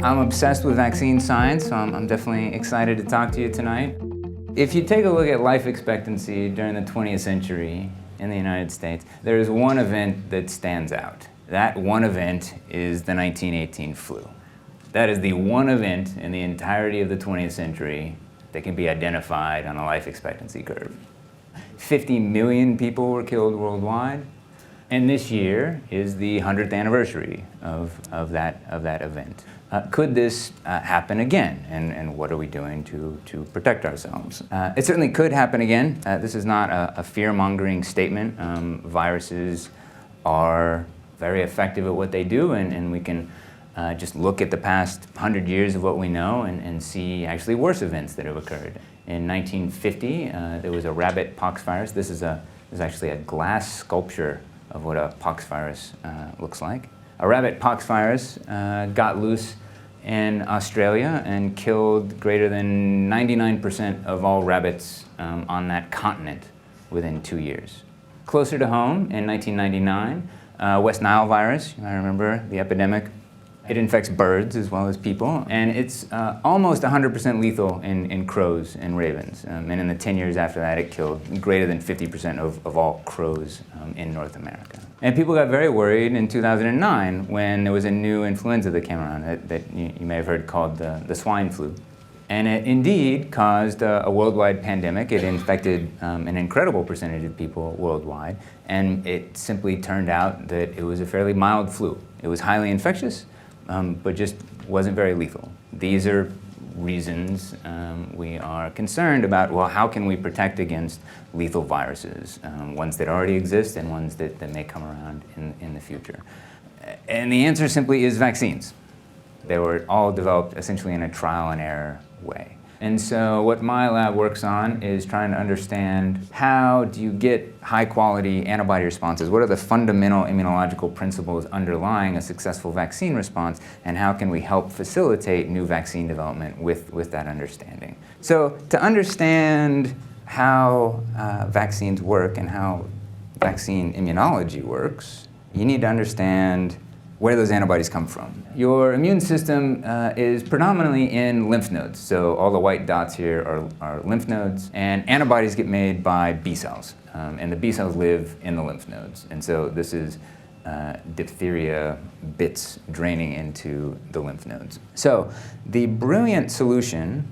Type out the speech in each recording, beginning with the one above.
I'm obsessed with vaccine science, so I'm definitely excited to talk to you tonight. If you take a look at life expectancy during the 20th century in the United States, there is one event that stands out. That one event is the 1918 flu. That is the one event in the entirety of the 20th century that can be identified on a life expectancy curve. 50 million people were killed worldwide, and this year is the 100th anniversary of that event. Could this happen again, and what are we doing to protect ourselves? It certainly could happen again. This is not a fear-mongering statement. Viruses are very effective at what they do, and we can just look at the past 100 years of what we know and see actually worse events that have occurred. In 1950, there was a rabbit pox virus. This is actually a glass sculpture of what a pox virus looks like. A rabbit pox virus got loose in Australia and killed greater than 99% of all rabbits on that continent within 2 years. Closer to home, in 1999, West Nile virus, you might remember the epidemic. It infects birds as well as people, and it's almost 100% lethal in crows and ravens. And in the 10 years after that, it killed greater than 50% of all crows in North America. And people got very worried in 2009 when there was a new influenza that came around that you may have heard called the Swine Flu. And it indeed caused a worldwide pandemic. It infected an incredible percentage of people worldwide, and it simply turned out that it was a fairly mild flu. It was highly infectious, but just wasn't very lethal. These are reasons we are concerned about, well, how can we protect against lethal viruses, ones that already exist and ones that may come around in the future? And the answer simply is vaccines. They were all developed essentially in a trial and error way. And so what my lab works on is trying to understand how do you get high-quality antibody responses? What are the fundamental immunological principles underlying a successful vaccine response, and how can we help facilitate new vaccine development with that understanding? So to understand how vaccines work and how vaccine immunology works, you need to understand where those antibodies come from. Your immune system is predominantly in lymph nodes. So all the white dots here are lymph nodes, and antibodies get made by B cells. And the B cells live in the lymph nodes. And so this is diphtheria bits draining into the lymph nodes. So the brilliant solution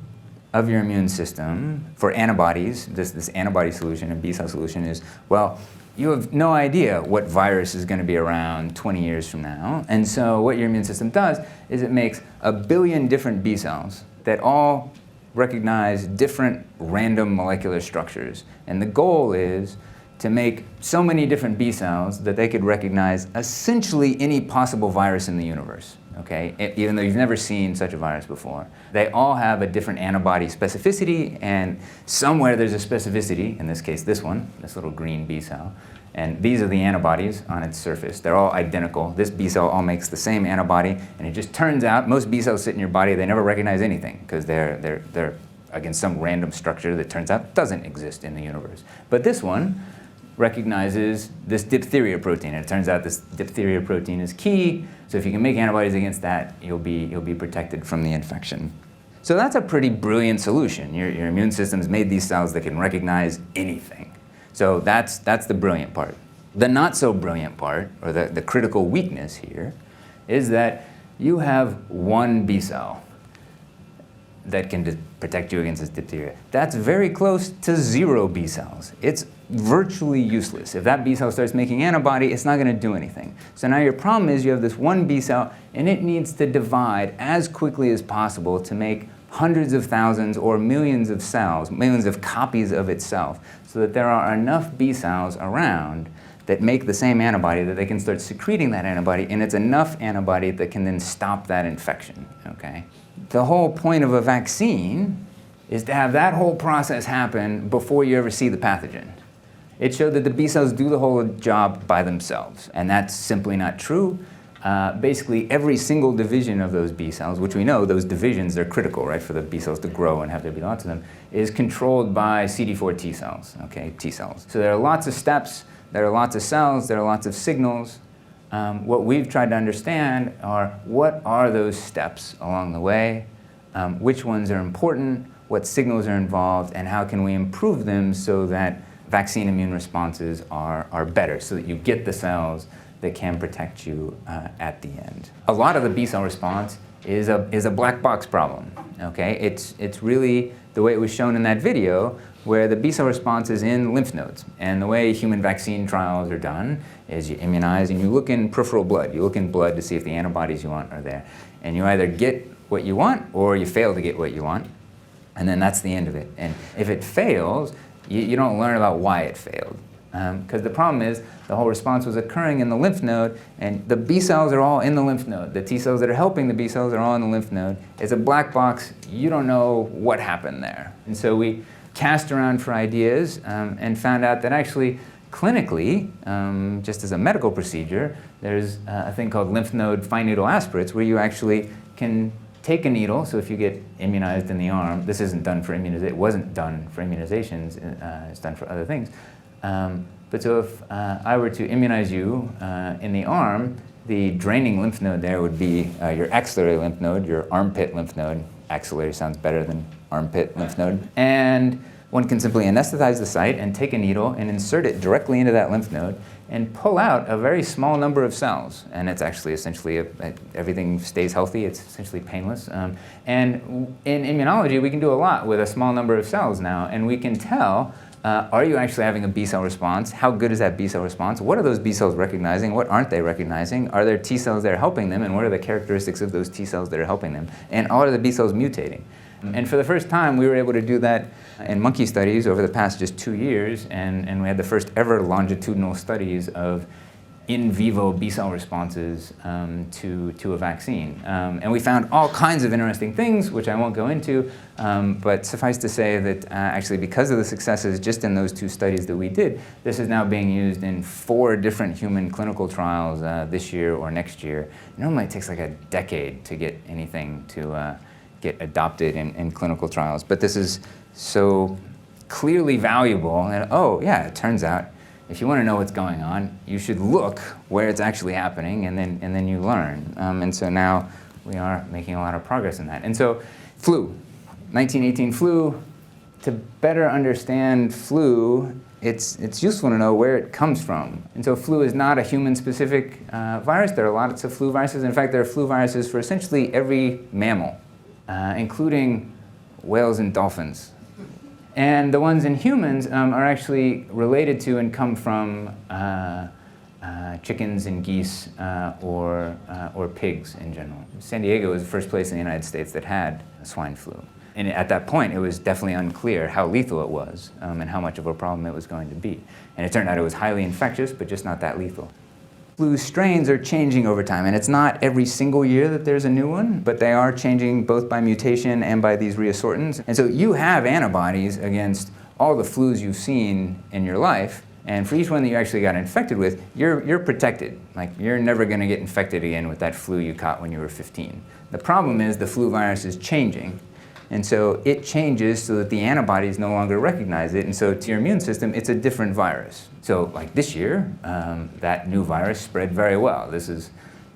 of your immune system for antibodies, this antibody solution and B cell solution is, well, you have no idea what virus is going to be around 20 years from now. And so what your immune system does is it makes 1 billion different B cells that all recognize different random molecular structures. And the goal is to make so many different B cells that they could recognize essentially any possible virus in the universe. Okay? Even though you've never seen such a virus before. They all have a different antibody specificity, and somewhere there's a specificity, in this case this one, this little green B cell, and these are the antibodies on its surface. They're all identical. This B cell all makes the same antibody, and it just turns out most B cells sit in your body, they never recognize anything because they're against some random structure that turns out doesn't exist in the universe. But this one recognizes this diphtheria protein, and it turns out this diphtheria protein is key. So if you can make antibodies against that, you'll be protected from the infection. So that's a pretty brilliant solution. Your immune system's made these cells that can recognize anything. So that's the brilliant part. The not so brilliant part, or the critical weakness here, is that you have one B cell that can protect you against this diphtheria. That's very close to 0 B cells. It's virtually useless. If that B cell starts making antibody, it's not going to do anything. So now your problem is you have this one B cell, and it needs to divide as quickly as possible to make hundreds of thousands or millions of cells, millions of copies of itself, so that there are enough B cells around that make the same antibody that they can start secreting that antibody, and it's enough antibody that can then stop that infection. Okay? The whole point of a vaccine is to have that whole process happen before you ever see the pathogen. It showed that the B cells do the whole job by themselves, and that's simply not true. Basically, every single division of those B cells, which we know those divisions are critical, right, for the B cells to grow and have there be lots of them, is controlled by CD4 T cells, okay, T cells. So there are lots of steps, there are lots of cells, there are lots of signals, what we've tried to understand are what are those steps along the way, which ones are important, what signals are involved, and how can we improve them so that vaccine immune responses are better, so that you get the cells that can protect you at the end. A lot of the B cell response is a black box problem. Okay, it's really the way it was shown in that video, where the B cell response is in lymph nodes. And the way human vaccine trials are done is you immunize and you look in peripheral blood. You look in blood to see if the antibodies you want are there. And you either get what you want or you fail to get what you want. And then that's the end of it. And if it fails, you don't learn about why it failed. Because the problem is the whole response was occurring in the lymph node, and the B cells are all in the lymph node. The T cells that are helping the B cells are all in the lymph node. It's a black box. You don't know what happened there. And so we cast around for ideas and found out that actually clinically, just as a medical procedure, there's a thing called lymph node fine needle aspirates, where you actually can take a needle. So if you get immunized in the arm, this isn't done for immunization. It wasn't done for immunizations. It's done for other things. But so if I were to immunize you in the arm, the draining lymph node there would be your axillary lymph node, your armpit lymph node. Axillary sounds better than armpit lymph node. And one can simply anesthetize the site and take a needle and insert it directly into that lymph node and pull out a very small number of cells. And it's actually essentially, everything stays healthy. It's essentially painless. And in immunology, we can do a lot with a small number of cells now. And we can tell, are you actually having a B cell response? How good is that B cell response? What are those B cells recognizing? What aren't they recognizing? Are there T cells that are helping them? And what are the characteristics of those T cells that are helping them? And are the B cells mutating? And for the first time, we were able to do that in monkey studies over the past just 2 years. And we had the first ever longitudinal studies of in vivo B cell responses to a vaccine. And we found all kinds of interesting things, which I won't go into, but suffice to say that actually because of the successes just in those 2 studies that we did, this is now being used in 4 different human clinical trials this year or next year. Normally it takes like a decade to get anything to get adopted in clinical trials, but this is so clearly valuable, and oh yeah, it turns out if you want to know what's going on, you should look where it's actually happening, and then you learn. And so now we are making a lot of progress in that. And so flu, 1918 flu, to better understand flu, it's useful to know where it comes from. And so flu is not a human-specific virus. There are lots of flu viruses. In fact, there are flu viruses for essentially every mammal, including whales and dolphins. And the ones in humans are actually related to and come from chickens and geese or pigs in general. San Diego was the first place in the United States that had swine flu. And at that point, it was definitely unclear how lethal it was and how much of a problem it was going to be. And it turned out it was highly infectious, but just not that lethal. Flu strains are changing over time, and it's not every single year that there's a new one, but they are changing both by mutation and by these reassortants. And so you have antibodies against all the flus you've seen in your life, and for each one that you actually got infected with, you're protected. Like, you're never going to get infected again with that flu you caught when you were 15. The problem is the flu virus is changing, and so it changes so that the antibodies no longer recognize it, and so to your immune system, it's a different virus. So like this year, that new virus spread very well. This is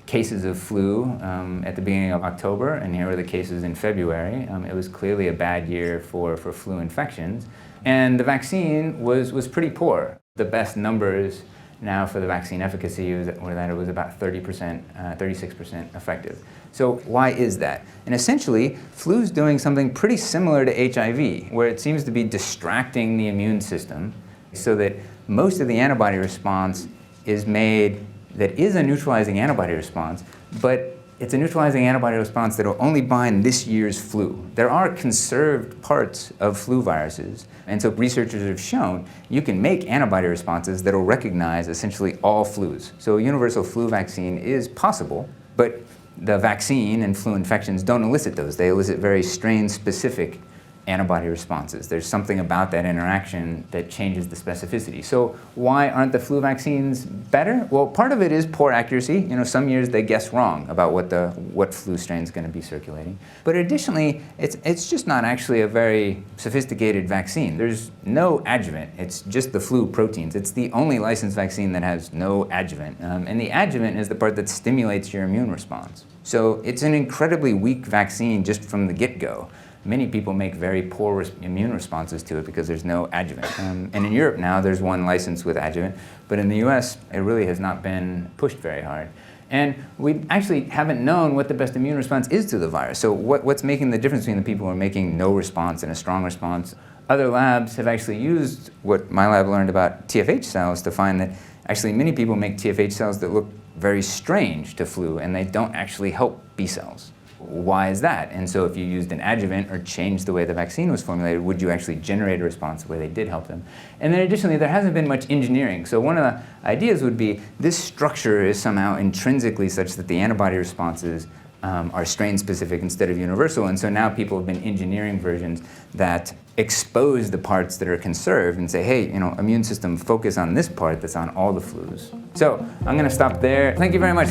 cases of flu at the beginning of October, and here are the cases in February. It was clearly a bad year for flu infections, and the vaccine was pretty poor. The best numbers now for the vaccine efficacy were that it was about 30%, 36% effective. So why is that? And essentially, flu's doing something pretty similar to HIV, where it seems to be distracting the immune system so that most of the antibody response is made that is a neutralizing antibody response, but it's a neutralizing antibody response that will only bind this year's flu. There are conserved parts of flu viruses, and so researchers have shown you can make antibody responses that will recognize essentially all flus. So a universal flu vaccine is possible, but the vaccine and flu infections don't elicit those. They elicit very strain-specific antibody responses. There's something about that interaction that changes the specificity. So why aren't the flu vaccines better? Well, part of it is poor accuracy. You know, some years they guess wrong about what flu strain is going to be circulating. But additionally, it's just not actually a very sophisticated vaccine. There's no adjuvant. It's just the flu proteins. It's the only licensed vaccine that has no adjuvant. And the adjuvant is the part that stimulates your immune response. So it's an incredibly weak vaccine just from the get-go. Many people make very poor immune responses to it because there's no adjuvant. And in Europe now, there's one license with adjuvant, but in the US, it really has not been pushed very hard. And we actually haven't known what the best immune response is to the virus. So what's making the difference between the people who are making no response and a strong response? Other labs have actually used what my lab learned about TFH cells to find that actually many people make TFH cells that look very strange to flu, and they don't actually help B cells. Why is that? And so if you used an adjuvant or changed the way the vaccine was formulated, would you actually generate a response where they did help them? And then additionally, there hasn't been much engineering. So one of the ideas would be this structure is somehow intrinsically such that the antibody responses are strain-specific instead of universal. And so now people have been engineering versions that expose the parts that are conserved and say, hey, you know, immune system, focus on this part that's on all the flus. So I'm going to stop there. Thank you very much.